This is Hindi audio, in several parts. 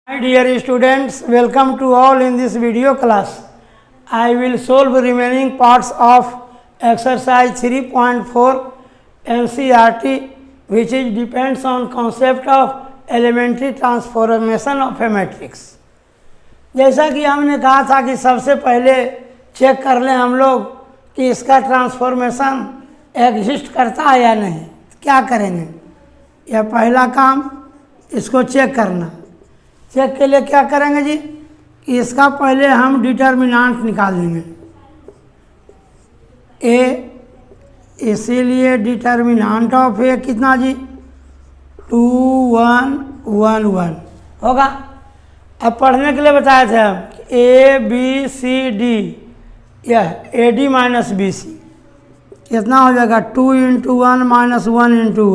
Hi dear students, welcome to all in this video class. I will solve remaining parts of exercise 3.4 NCERT which is depends on concept of elementary transformation of a matrix. जैसा कि हमने कहा था कि सबसे पहले चेक कर लें हम लोग कि इसका ट्रांसफॉर्मेशन एग्जिस्ट करता है या नहीं। क्या करेंगे? यह पहला काम, इसको चेक करना। चेक के लिए क्या करेंगे जी कि इसका पहले हम डिटर्मिनेंट निकाल लेंगे ए, इसीलिए डिटर्मिनेंट ऑफ ए कितना जी 2 1 1 1 होगा। अब पढ़ने के लिए बताए थे हम ए बी सी डी, यह A D minus B C कितना हो जाएगा 2 × 1 - 1 × 1 2 -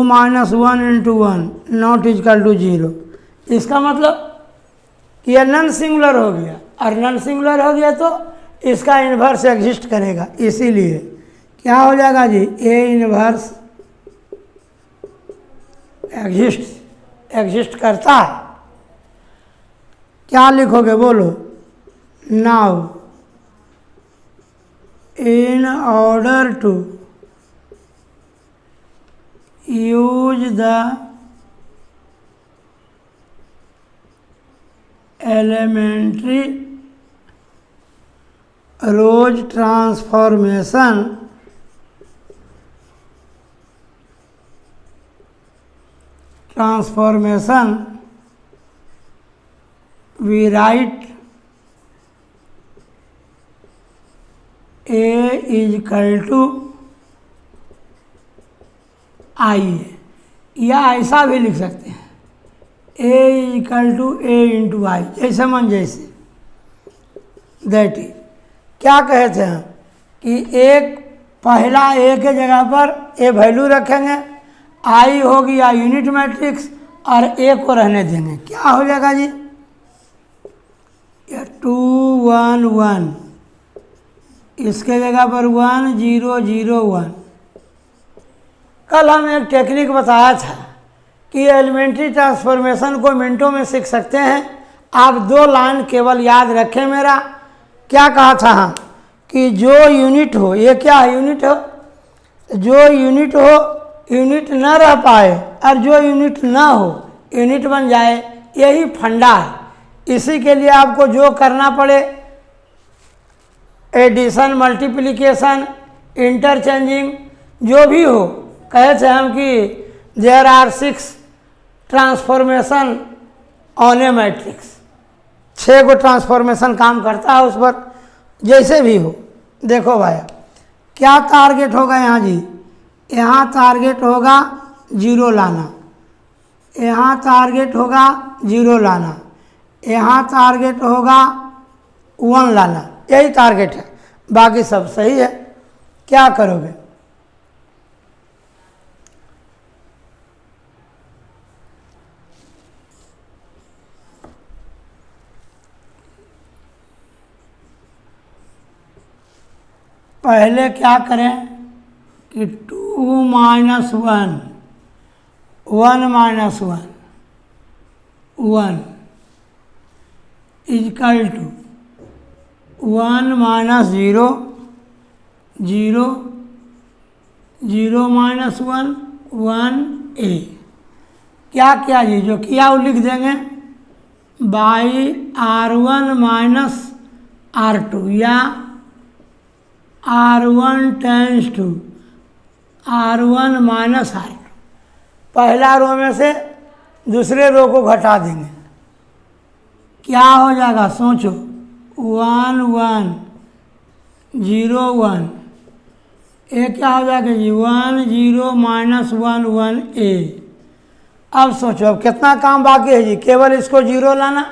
1 × 1 नॉट इक्वल टू 0। इसका मतलब कि यह नॉन सिंगुलर हो गया, और नॉन सिंगुलर हो गया तो इसका इन्वर्स एग्जिस्ट करेगा। इसीलिए क्या हो जाएगा जी ए इन्वर्स एग्जिस्ट करता है। क्या लिखोगे बोलो? Now in order to use the elementary Roche transformation we write A is equal to आई है, या ऐसा भी लिख सकते हैं ए इक्वल टू ए इंटू आई, जैसे मन जैसे। दैट इज क्या कहे थे हम कि एक पहला ए के जगह पर ए वैल्यू रखेंगे, आई हो गया यूनिट मैट्रिक्स और ए को रहने देंगे। क्या हो जाएगा जी 2 1 1, इसके जगह पर 1 0 0 1। कल हम एक टेक्निक बताया था कि एलिमेंट्री ट्रांसफॉर्मेशन को मिनटों में सीख सकते हैं। आप 2 लाइन केवल याद रखें। मेरा क्या कहा था हाँ कि जो यूनिट हो, ये क्या है यूनिट हो, जो यूनिट हो यूनिट न रह पाए और जो यूनिट ना हो यूनिट बन जाए, यही फंडा है। इसी के लिए आपको जो करना पड़े एडिशन मल्टीप्लिकेशन इंटरचेंजिंग जो भी हो, कहे थे हम कि there are 6 transformation on a matrix. 6 को ट्रांसफॉर्मेशन काम करता है उस पर, जैसे भी हो। देखो भाई क्या टारगेट होगा यहाँ जी, यहाँ टारगेट होगा 0 लाना, यहाँ टारगेट होगा 0 लाना, यहाँ टारगेट होगा 1 लाना। यही टारगेट है, बाकी सब सही है। क्या करोगे? पहले क्या करें कि 2 - 1 1 - 1 इक्वल टू 1 - 0 0 0 - 1 1 a। क्या किया जी, जो किया वो लिख देंगे बाई R1 - R2 या R1 tense to R1 - R2। पहला रो में से दूसरे रो को घटा देंगे। क्या हो जाएगा सोचो 1 1 0 1, ए क्या हो जाएगा जी 1 0 - 1 1 a। अब सोचो अब कितना काम बाकी है जी, केवल इसको 0 लाना।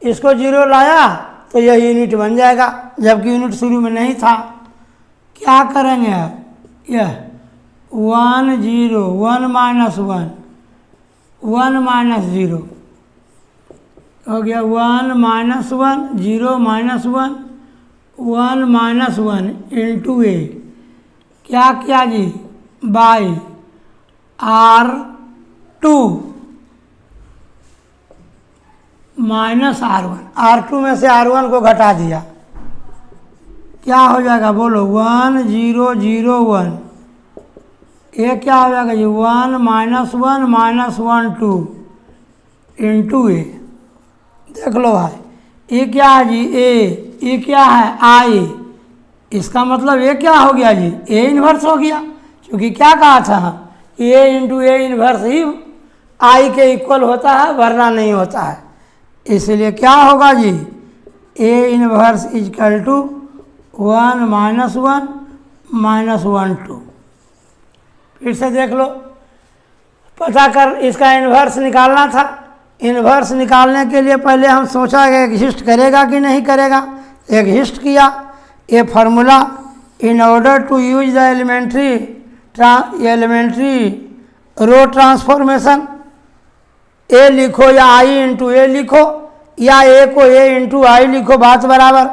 इसको 0 लाया तो यह यूनिट बन जाएगा, जबकि यूनिट शुरू में नहीं था। क्या करेंगे अब, यह 1 0 1 - 1 1 - 0 हो गया 1 - 1 0 - 1 1 - 1 इंटू ए। क्या किया जी by R2 minus R1, R2 में से R1 को घटा दिया, क्या हो जाएगा बोलो? 1 0 0 1। ये क्या हो जाएगा जी? 1 -1 -1 2 इंटू ए। देख लो भाई, ये क्या है जी? ए। ये क्या है? आई। इसका मतलब ये क्या हो गया जी? ए इन्वर्स हो गया, क्योंकि क्या कहा था हम? ए इंटू ए इन्वर्स ही आई के इक्वल होता है, वरना नहीं होता है। इसलिए क्या होगा जी? A inverse is equal to 1 -1 -1 2। फिर से देख लो, पता कर, इसका इन्वर्स निकालना था। इन्वर्स निकालने के लिए पहले हम सोचा कि एग्जिस्ट करेगा कि नहीं करेगा। एग्जिस्ट किया। ये formula, in order to use the elementary row transformation, A लिखो या आई इंटू ए लिखो, या ए को ए इंटू आई लिखो, बात बराबर।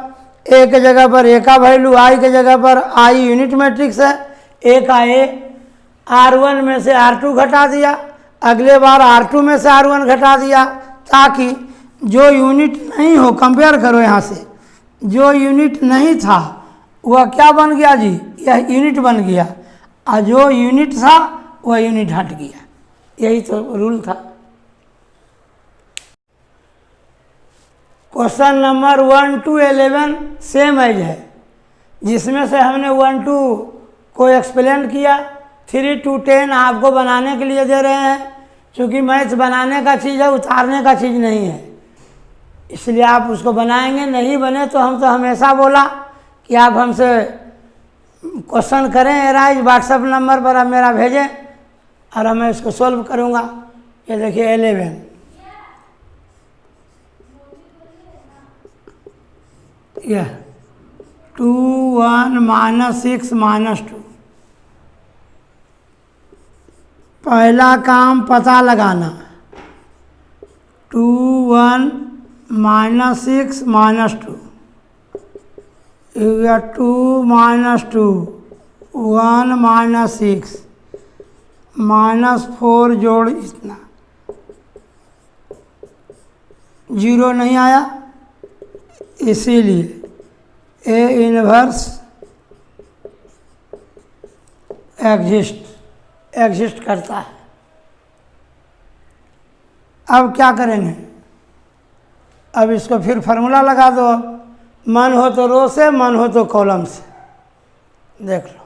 ए के जगह पर ए का वैल्यू, आई के जगह पर आई यूनिट मैट्रिक्स है, ए का ए। R1 में से R2 घटा दिया, अगले बार R2 में से R1 घटा दिया, ताकि जो यूनिट नहीं हो, कंपेयर करो यहाँ से, जो यूनिट नहीं था वह क्या बन गया जी? यह यूनिट बन गया, और जो यूनिट था वह यूनिट हट गया। यही तो रूल था। Question number 1 to 11 same as है, जिसमें से हमने 1 2 को एक्सप्लेन किया। 3 to 10 आपको बनाने के लिए दे रहे हैं, क्योंकि मैथ्स बनाने का चीज़ है, उतारने का चीज़ नहीं है। इसलिए आप उसको बनाएंगे। नहीं बने तो हम तो हमेशा बोला कि आप हमसे क्वेश्चन करें, एराइज व्हाट्सएप नंबर पर आप मेरा भेजें और मैं इसको सॉल्व करूँगा। ये देखिए 11, यह 2 1 -6 -2। पहला काम पता लगाना, 2 1 -6 -2, 2 -2 1 -6 -4 जोड़ इतना, 0 नहीं आया, इसीलिए ए इन्वर्स एग्जिस्ट करता है। अब क्या करेंगे? अब इसको फिर फार्मूला लगा दो, मन हो तो रो से, मन हो तो कॉलम से। देख लो,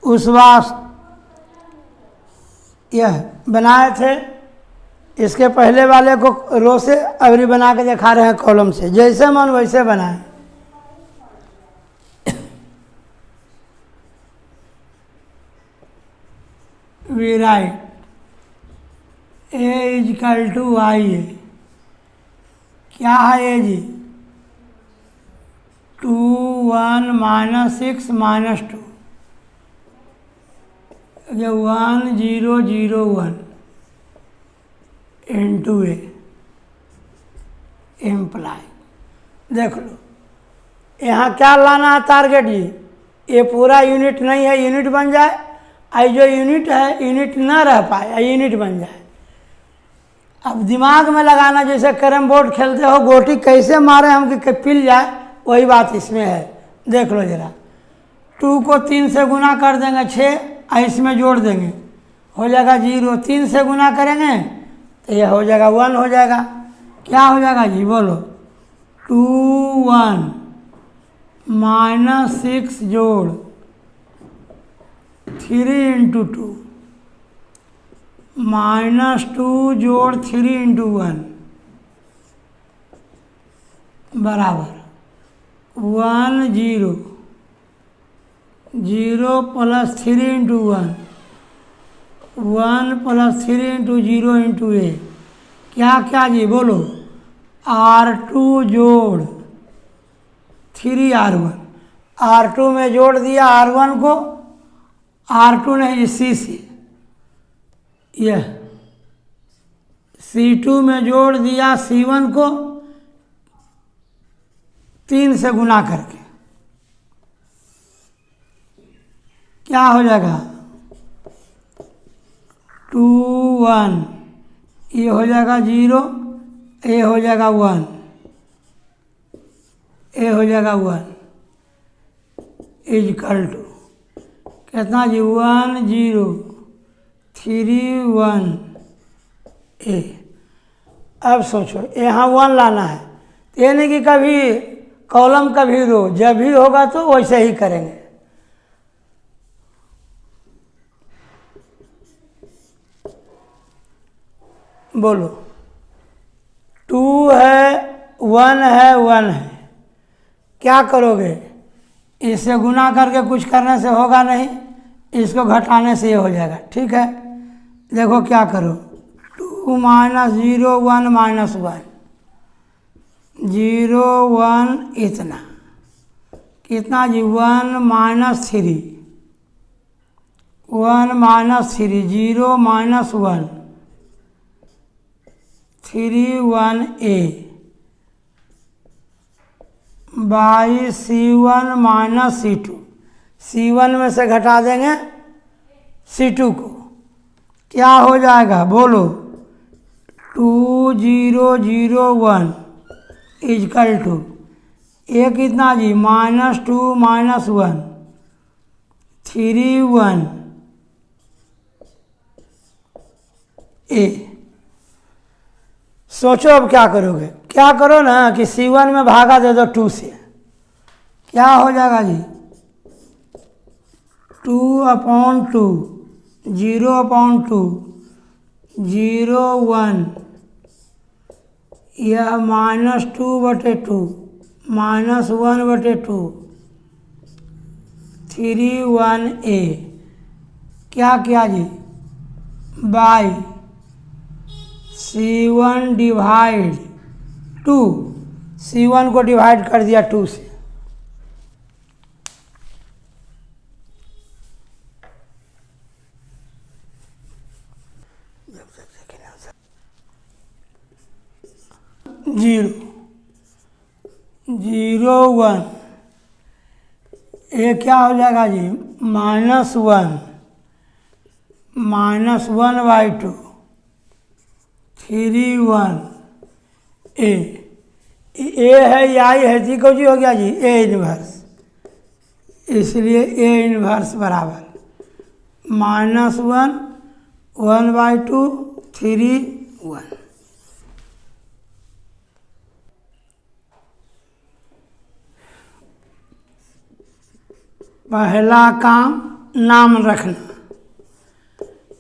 उस बार यह बनाए थे, इसके पहले वाले को रो से अभी बना के दिखा रहे हैं कॉलम से। जैसे मन वैसे बनाए। We write A equal to I है। क्या है ये जी? 2 1 -6 -2, 1 0 0 1 इंटू ए इम्प्लाई। देख लो, यहाँ क्या लाना है टारगेट जी? ये पूरा यूनिट नहीं है, यूनिट बन जाए। आई जो यूनिट है, यूनिट ना रह पाए, यूनिट बन जाए। अब दिमाग में लगाना, जैसे कैरम बोर्ड खेलते हो, गोटी कैसे मारे हम कि पिल जाए, वही बात इसमें है। देख लो जरा, 2 को 3 से गुना कर देंगे 6, इसमें जोड़ देंगे, हो जाएगा 0। 3 से गुना करेंगे तो यह हो जाएगा 1 हो जाएगा। क्या हो जाएगा जी बोलो? 2 1 -6 जोड़ 3 × 2, -2 जोड़ 3 इंटू 1 बराबर 1 0 0 plus 3 into 1 1 plus 3 into 0 into A क्या क्या जी बोलो। R2 जोड़ 3R1 R2 में जोड़ दिया R1 को, R2 नहीं C से, यह C2 में जोड़ दिया C1 को 3 से गुना करके, क्या हो जाएगा 2 1, ये हो जाएगा 0, ए हो जाएगा 1, ए हो जाएगा 1 इजकल टू कितना जी 1 0 3 1 ए। अब सोचो यहाँ 1 लाना है, ये नहीं कि कभी कॉलम कभी रो, जब भी होगा तो वैसे ही करेंगे। बोलो 2 है 1 है 1 है, क्या करोगे, इससे गुना करके कुछ करने से होगा नहीं, इसको घटाने से ये हो जाएगा। ठीक है, देखो क्या करो 2 -0 1 -1 0 1 इतना कितना जी 1 -3 1 -3 0 -1 3 1 ए बाई C1 -C2, C1 में से घटा देंगे C2 को, क्या हो जाएगा बोलो 2 0 0 1 इजकल टू ये कितना जी -2 -1 3 1 ए। सोचो अब क्या करोगे, क्या करो ना कि C1 में भागा दे दो 2 से, क्या हो जाएगा जी 2/2 0/2 0 1 यह -2/2 -1/2 3 1 ए क्या किया जी बाई C1 डिवाइड 2, C1 को डिवाइड कर दिया 2 से, जीरो 0 1 ये क्या हो जाएगा जी -1 -1/2 3 1 ए है या है जी को जी हो गया जी ए इनवर्स, इसलिए ए इनवर्स बराबर -1 1/2 3 1। पहला काम नाम रखना,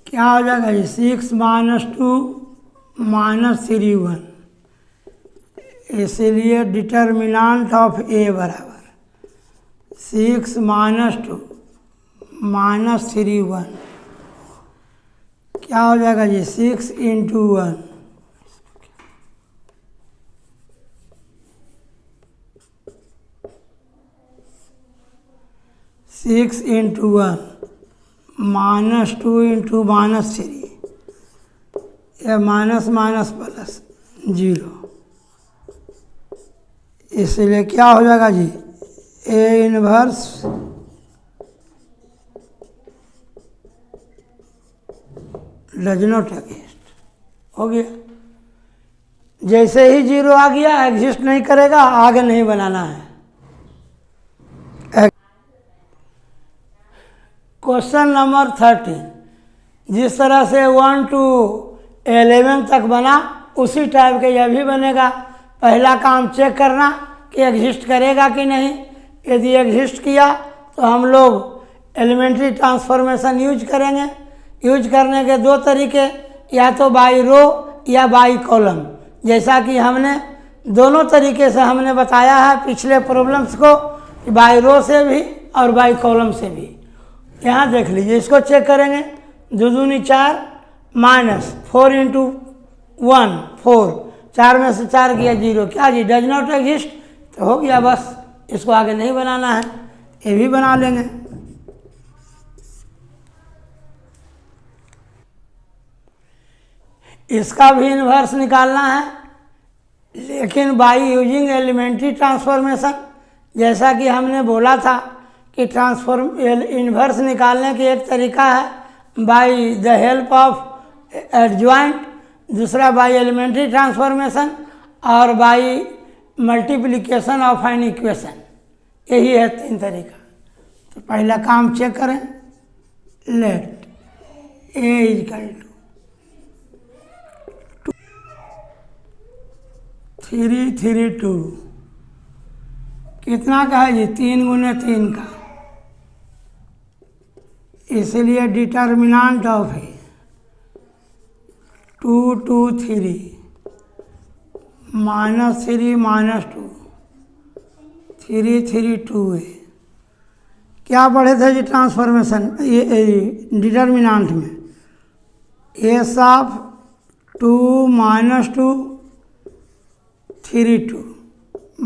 क्या हो जाएगा जी 6 -2 -3 1, इसलिए डिटर्मिनेंट ऑफ ए बराबर 6 -2 -3 1, क्या हो जाएगा जी 6 × 1 6 × 1 -2 × -3 या माइनस माइनस प्लस 0, इसलिए क्या हो जाएगा जी A inverse does not exist हो गया। जैसे ही 0 आ गया एग्जिस्ट नहीं करेगा, आगे नहीं बनाना है। क्वेश्चन नंबर 13 जिस तरह से 1 to 11 तक बना उसी टाइप के यह भी बनेगा। पहला काम चेक करना कि एग्जिस्ट करेगा कि नहीं। यदि एग्जिस्ट किया तो हम लोग एलिमेंट्री ट्रांसफॉर्मेशन यूज करेंगे। यूज करने के दो तरीके, या तो बाई रो या बाई कॉलम, जैसा कि हमने दोनों तरीके से हमने बताया है पिछले प्रॉब्लम्स को, कि बाई रो से भी और बाई कॉलम से भी। यहाँ देख लीजिए, इसको चेक करेंगे। 2 दूनी 4 माइनस 4 इंटू 1 4, 4 में से 4 किया 0, क्या जी डज नॉट एग्जिस्ट, तो हो गया बस, इसको आगे नहीं बनाना है, ये भी बना लेंगे। इसका भी इन्वर्स निकालना है, लेकिन बाई यूजिंग एलिमेंट्री ट्रांसफॉर्मेशन। जैसा कि हमने बोला था कि इन्वर्स निकालने की एक तरीका है by the help of adjoint, दूसरा बाई एलिमेंट्री ट्रांसफॉर्मेशन, और by multiplication of an equation. यही है 3 तरीका। तो पहला काम चेक करें। लेट ए इक्वल टू 3 3 2, कितना का है जी 3 गुने 3 का, इसलिए डिटर्मिनेंट ऑफ है 2 2 3 माइनस 3 माइनस 2 3 3 2 है। क्या पढ़े थे जी ट्रांसफॉर्मेशन ये डिटर्मिनेंट में, एस ऑफ 2 माइनस 2 3 2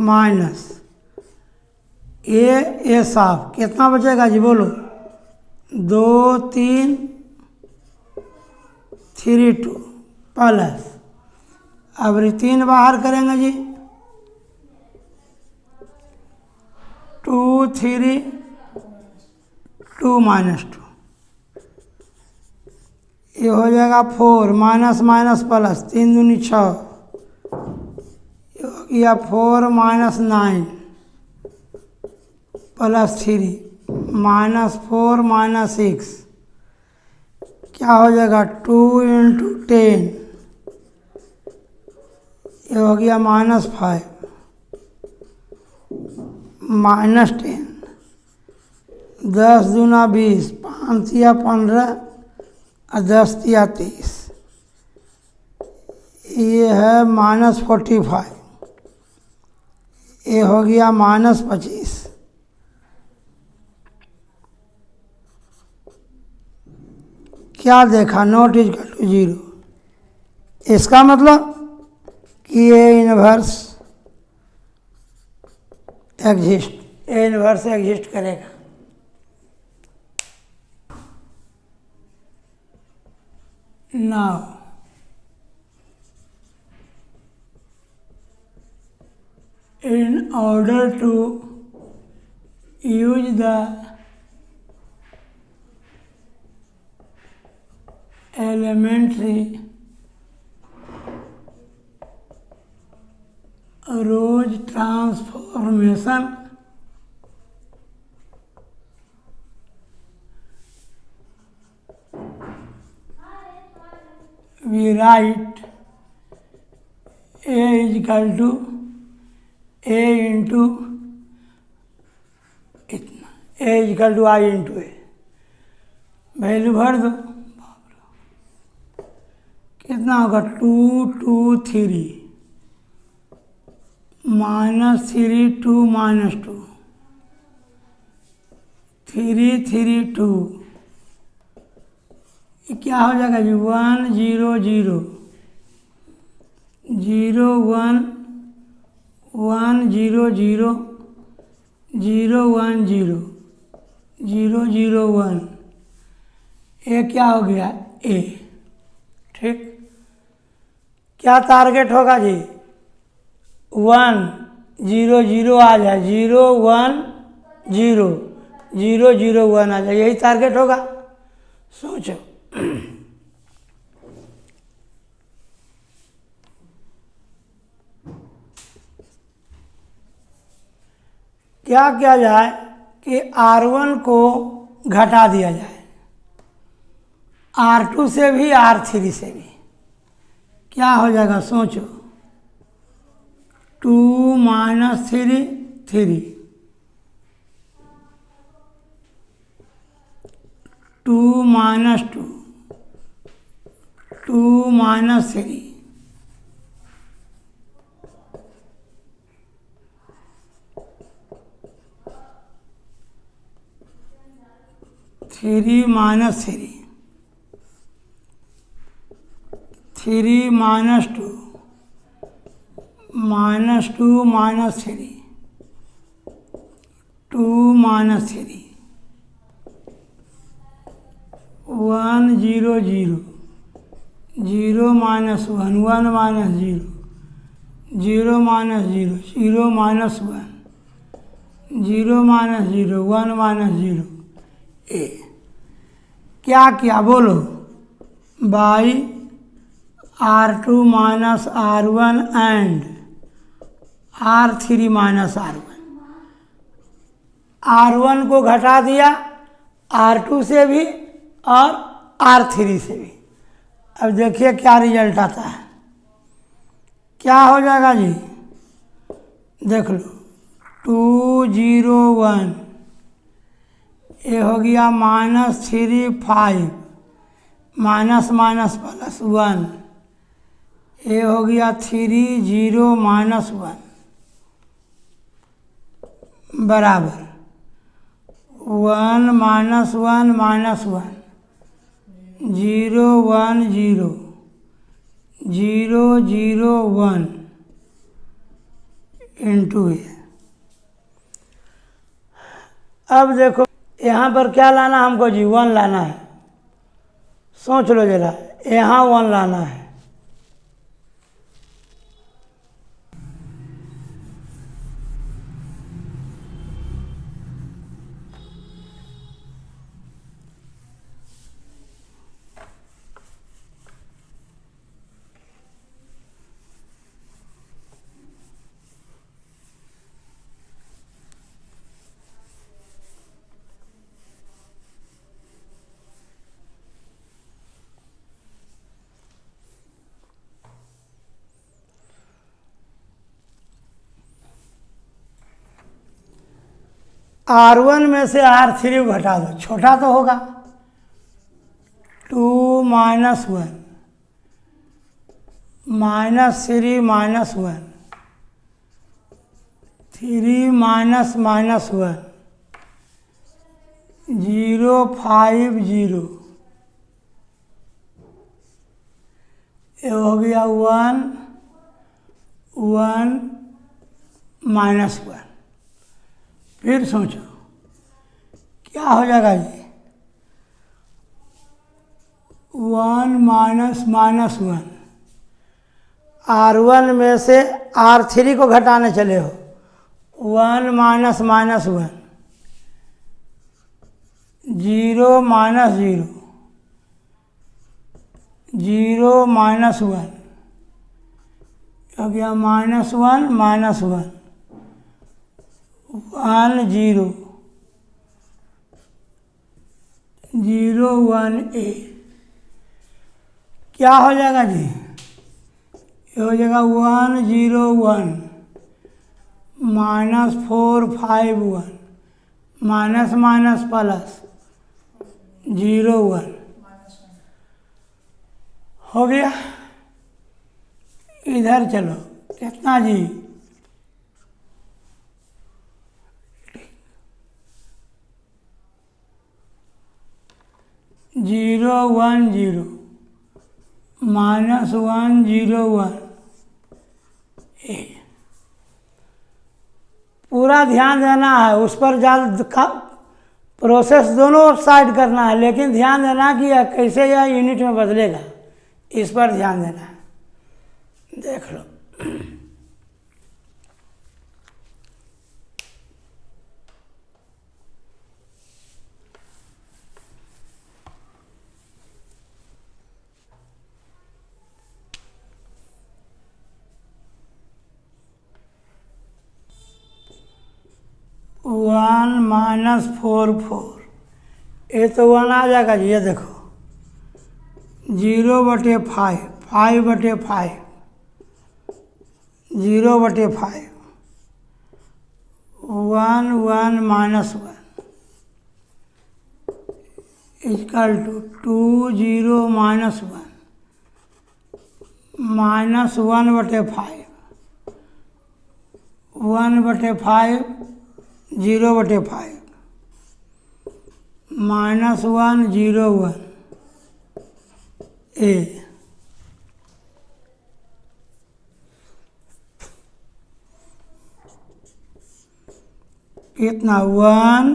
माइनस ए साफ कितना बचेगा जी बोलो, 2 3 3 2 प्लस, अब 3 बाहर करेंगे जी, 2 3 2 माइनस 2, ये हो जाएगा 4 माइनस माइनस प्लस, 3 दूनी 6, या 4 माइनस 9 प्लस 3 माइनस 4 माइनस 6, क्या हो जाएगा 2 इंटू 10, ये हो गया -5 माइनस 10, 10 दूना 20, 5 या 15 और 10 या 30, ये है -45, ये हो गया -25। क्या देखा, नॉट इक्वल टू 0। इसका मतलब कि ये इन्वर्स एग्जिस्ट, ये इन्वर्स एग्जिस्ट करेगा। Now in order to use the elementary Roche transformation, we write A is equal to A into इतना, A is equal to I into A, value भर दो, कितना होगा 2 2 3 माइनस 3 2 माइनस 2 3 3 2, ये क्या हो जाएगा जी 1 0 0 0 1 1 0 0 0 1 0 0 0 1, ये क्या हो गया ए। ठीक, क्या टारगेट होगा जी 1 0 0 आ जाए, 0 1 0 0 0 1 आ जाए, यही टारगेट होगा। सोचो क्या किया जाए कि R1 को घटा दिया जाए, R2 से भी R3 से भी, क्या हो जाएगा सोचो, 2 minus 3 3, 2 minus 2 2 minus 3, 3 minus 3, 3 minus 2, minus 2 minus 3, 2 minus 3, 1 0 0, 0 minus 1, 1 minus 0, 0 minus 0, 0 minus 1, 0 minus 0, 1 minus 0, ए। क्या किया बोलो? By R2 minus R1 and R3 minus R1। R1 को घटा दिया R2 से भी और R3 से भी। अब देखिए क्या रिजल्ट आता है। क्या हो जाएगा जी? देख लो, 2 0 1, ये हो गया माइनस 3 5, माइनस माइनस प्लस 1, ये हो गया 3 0 माइनस 1 बराबर 1 माइनस 1 माइनस 1, 0 1 0, 0 0 1 इंटू ए। अब देखो यहाँ पर क्या लाना हमको जी? 1 लाना है। सोच लो जरा, यहाँ 1 लाना है। R1 में से R3 को घटा दो, छोटा तो होगा। 2 minus 1, minus 3 minus 1, 3 minus minus 1, 0 5 0, ये हो गया 1 1 माइनस 1। फिर सोचो क्या हो जाएगा जी? 1 माइनस माइनस 1। R1 में से R3 को घटाने चले हो, 1 माइनस माइनस 1, 0 माइनस 0, 0 माइनस 1, हो गया माइनस 1 माइनस 1, 1 0, 0 1 ए। क्या हो जाएगा जी? ये हो जाएगा 1 0 1, माइनस 4 5 1, माइनस माइनस प्लस 0 1 हो गया। इधर चलो, कितना जी? 0 1 0, माइनस 1 0 1 ए। पूरा ध्यान देना है उस पर, ज़्यादा प्रोसेस दोनों साइड करना है, लेकिन ध्यान देना कि यह कैसे यह यूनिट में बदलेगा, इस पर ध्यान देना है। देख लो, वन माइनस 4 4, ये तो 1 आ जाएगा जी। ये देखो 0/5, 5/5, 0/5, 1 1 minus 1 equal to 2 0 minus 1, -1/5, 1/5, 0/5, -1, 0, 1 a। कितना 1,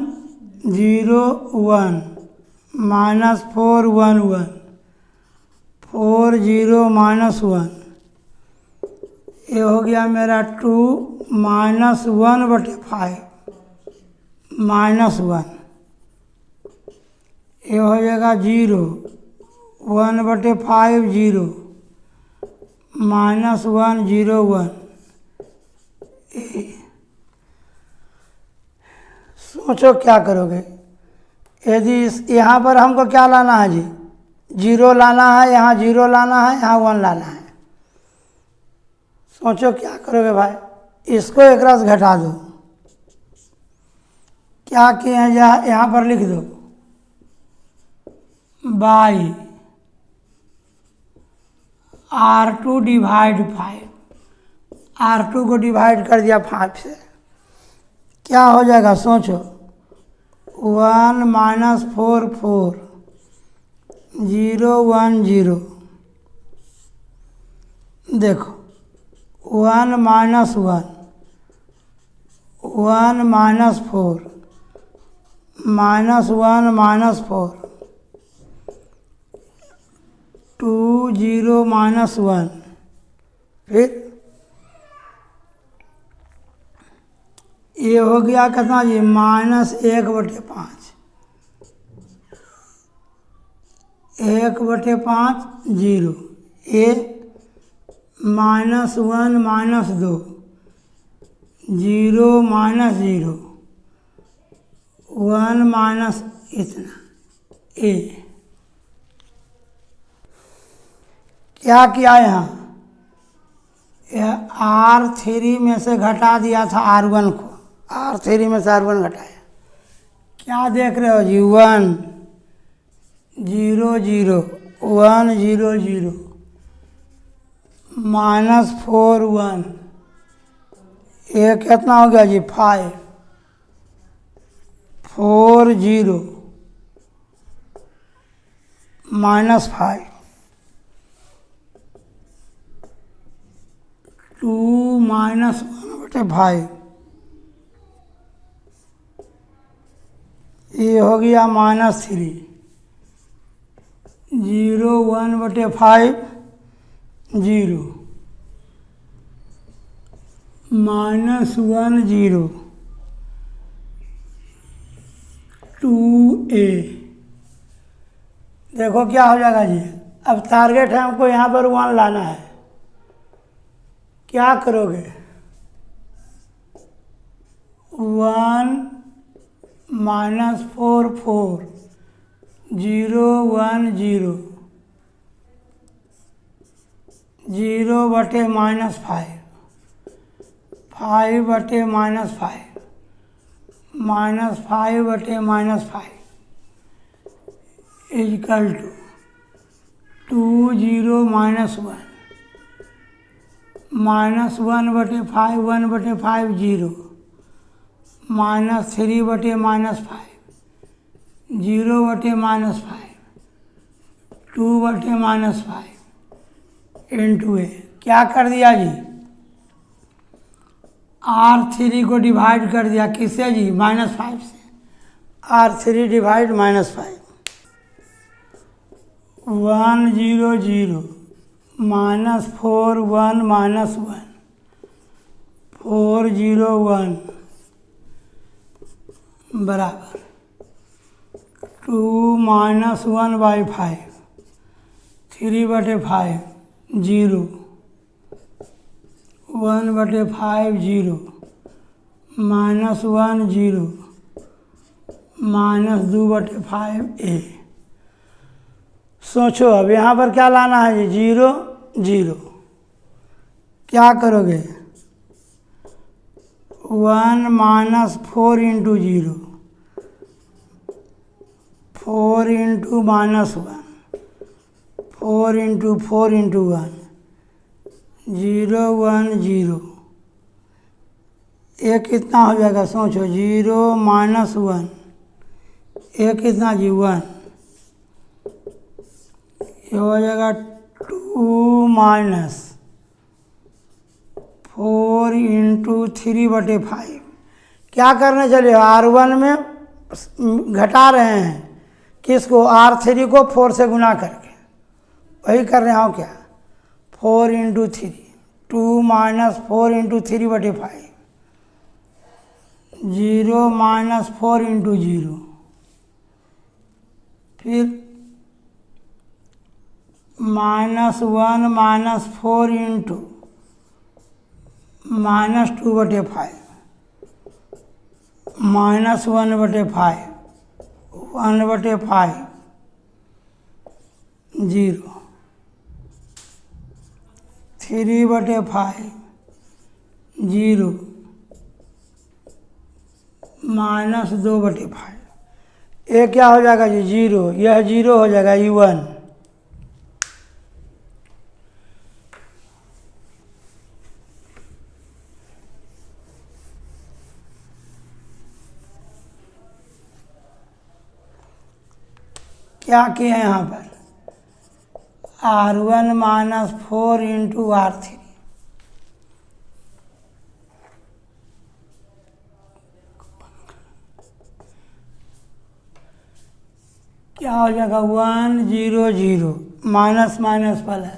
0, 1, -4, 1, 1, 4, 0, -1, ये हो गया मेरा 2, -1/5, -1, ये हो जाएगा 0, 1/5, 0, -1, 0, 1 सोचो क्या करोगे। यदि यहाँ पर हमको क्या लाना है जी, 0 लाना है, यहाँ 0 लाना है, यहाँ 1 लाना है। सोचो क्या करोगे भाई। इसको एक रस घटा दो। क्या किए हैं, यहाँ पर लिख दो बाई R2 डिवाइड 5, R2 को डिवाइड कर दिया 5 से, क्या हो जाएगा सोचो। 1 - 4, 4, 0, 1, 0। देखो 1 - 1, 1 - 4, -1 - 4, -2, 0, -1, फिर ये हो गया कितना जी, -1/5, 1/5, 0, ये -1, -2, 0, -0, 1 इतना ए। क्या किया यहाँ, R3 में से घटा दिया था R1 को, R3 में से R1 घटाया। क्या देख रहे हो जी, 1, 0, 0, 1, 0, 0, -4, 1, ये कितना हो गया जी 5, 4, 0, -5, 2, -1/5, ये हो गया -3, 0, 1/5, 0, -1, 0, 2a। देखो क्या हो जाएगा जी। अब टारगेट है हमको यहाँ पर 1 लाना है। क्या करोगे, 1 -4, 4, 0, 1, 0, 0/-5, 5/-5, -5/-5 इक्वल टू 2, 0, -1, -1/5, 1/5, 0, -3/-5, 0/-5, 2/-5 इंटू ए। क्या कर दिया जी, R3 को डिवाइड कर दिया किससे जी, -5 से। R3 डिवाइड -5, 1, 0, 0, -4, 1, -1, 4, 0, 1 बराबर 2 -1/5, 3/5, 0, 1/5, 0, -1, 0, -2/5 a। सोचो अब यहाँ पर क्या लाना है जी, 0, 0। क्या करोगे, 1 -4 इंटू 0, 4 इंटू -1, 4 इंटू 4 इंटू 1, 0 1 0, ये कितना हो जाएगा सोचो, 0 माइनस 1, ये कितना जी 1, ये हो जाएगा 2 माइनस 4 इंटू 3/5। क्या करने चले, R1 में घटा रहे हैं किसको, R3 को 4 से गुना करके, वही कर रहे हो क्या, 4 into 3, 2 minus 4 into 3/5, 0 minus 4 into 0, फिर -1 माइनस 4 इंटू -2/5, -1/5, 1/5, 0, 3/5, 0, -2/5, ये क्या हो जाएगा जी 0, यह 0 हो जाएगा, ये 1। क्या किया यहाँ पर, R1 माइनस 4 इंटू R3, क्या हो जाएगा 1 0 0, माइनस माइनस प्लस,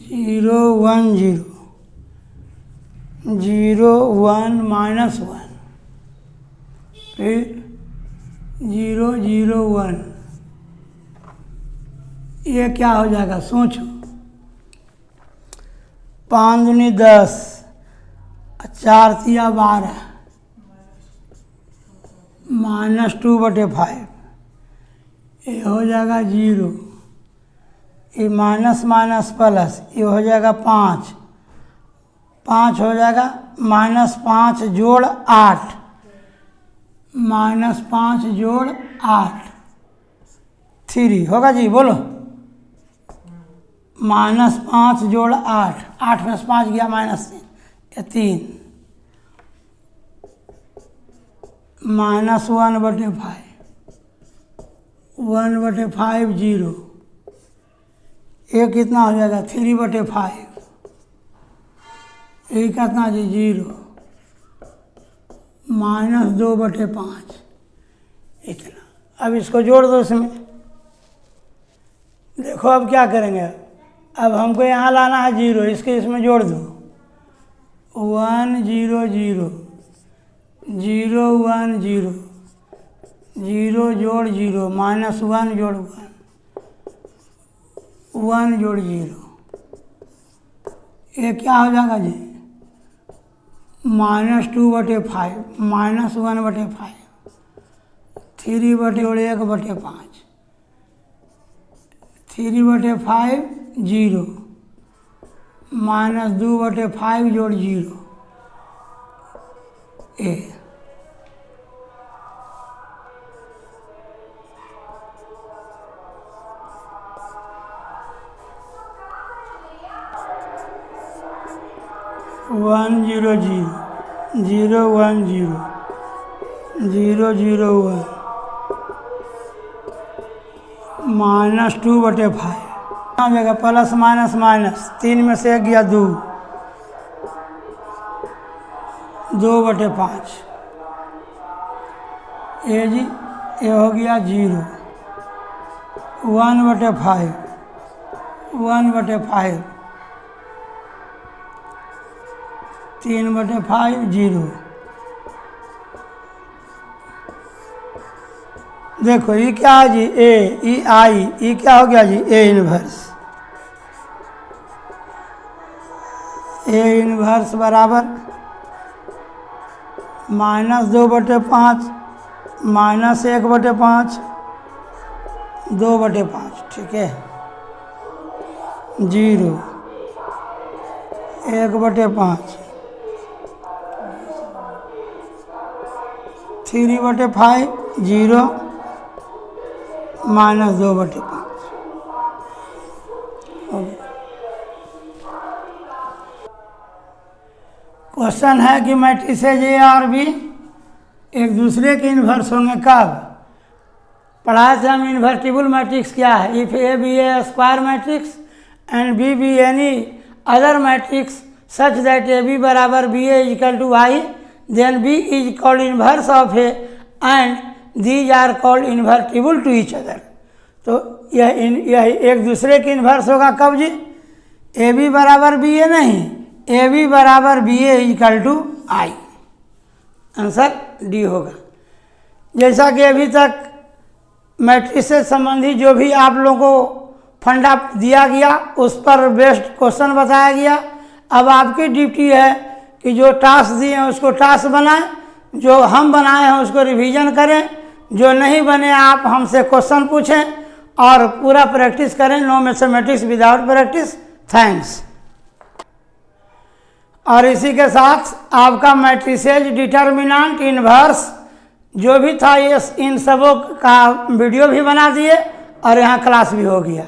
0 1 0, 0 1 माइनस 1, फिर 0 0 1, ये क्या हो जाएगा सोचो, 5 दूनी 10, 4 तिया 12, -2/5, ये हो जाएगा 0, ये माइनस माइनस प्लस, ये हो जाएगा 5, 5 हो जाएगा, -5 जोड़ 8, -5 जोड़ 8, 3 होगा जी, बोलो, -5 जोड़ 8, 8 में 5 गया -3, ये 3, -1/5, 1/5 0, ये कितना हो जाएगा 3/5, ये कितना जी 0, -2/5, इतना। अब इसको जोड़ दो इसमें, देखो अब क्या करेंगे, अब हमको यहाँ लाना है 0, इसके इसमें जोड़ दो, 1 0 0, 0 1 0, 0 जोड़ 0, -1 जोड़ 1, 1 जोड़ 0, ये क्या हो जाएगा जी, -2/5, -1/5, 3/1/5, 3/5 0, -2/5 जोड़ 0, ए 1 0 0, 0 1 0, 0 0 1, -2/5, आ जाएगा प्लस माइनस माइनस, 3 में से 1 गया 2, 2/5, ये जी ये हो गया 0, 1/5, 1/5, 3/5 0। देखो ये क्या है जी, ए आई, ये क्या हो गया जी, ए इनवर्स, ए इनवर्स बराबर -2/5, -1/5, 2/5, ठीक है, 0, 1/5, 3/5, 0, -2/5, क्वेश्चन है कि मैट्रिसेज ए और बी एक दूसरे के इन्वर्स होंगे कब? पढ़ाए थे हम इन्वर्टिबल मैट्रिक्स क्या है। If A B A square matrix and B B any other matrix such that A B बराबर B A equal to I, then B is called inverse of A and these are called invertible to each other. तो यह एक दूसरे के इन्वर्स होगा कब जी? ए बी बराबर बी ए नहीं, ए बी बराबर B A equal to I. Answer D होगा। जैसा कि अभी तक मैट्रिक्स से संबंधी जो भी आप लोगों को फंडा दिया गया उस पर बेस्ड क्वेश्चन बताया गया। अब आपकी ड्यूटी है कि जो टास्क दिए हैं उसको टास्क बनाएं, जो हम बनाए हैं उसको रिवीजन करें, जो नहीं बने आप हमसे क्वेश्चन पूछें और पूरा प्रैक्टिस करें। No mathematics without practice. Thanks. और इसी के साथ आपका मैट्रिसेज, डिटर्मिनेंट, इन्वर्स जो भी था ये इन सबों का वीडियो भी बना दिए और यहाँ क्लास भी हो गया।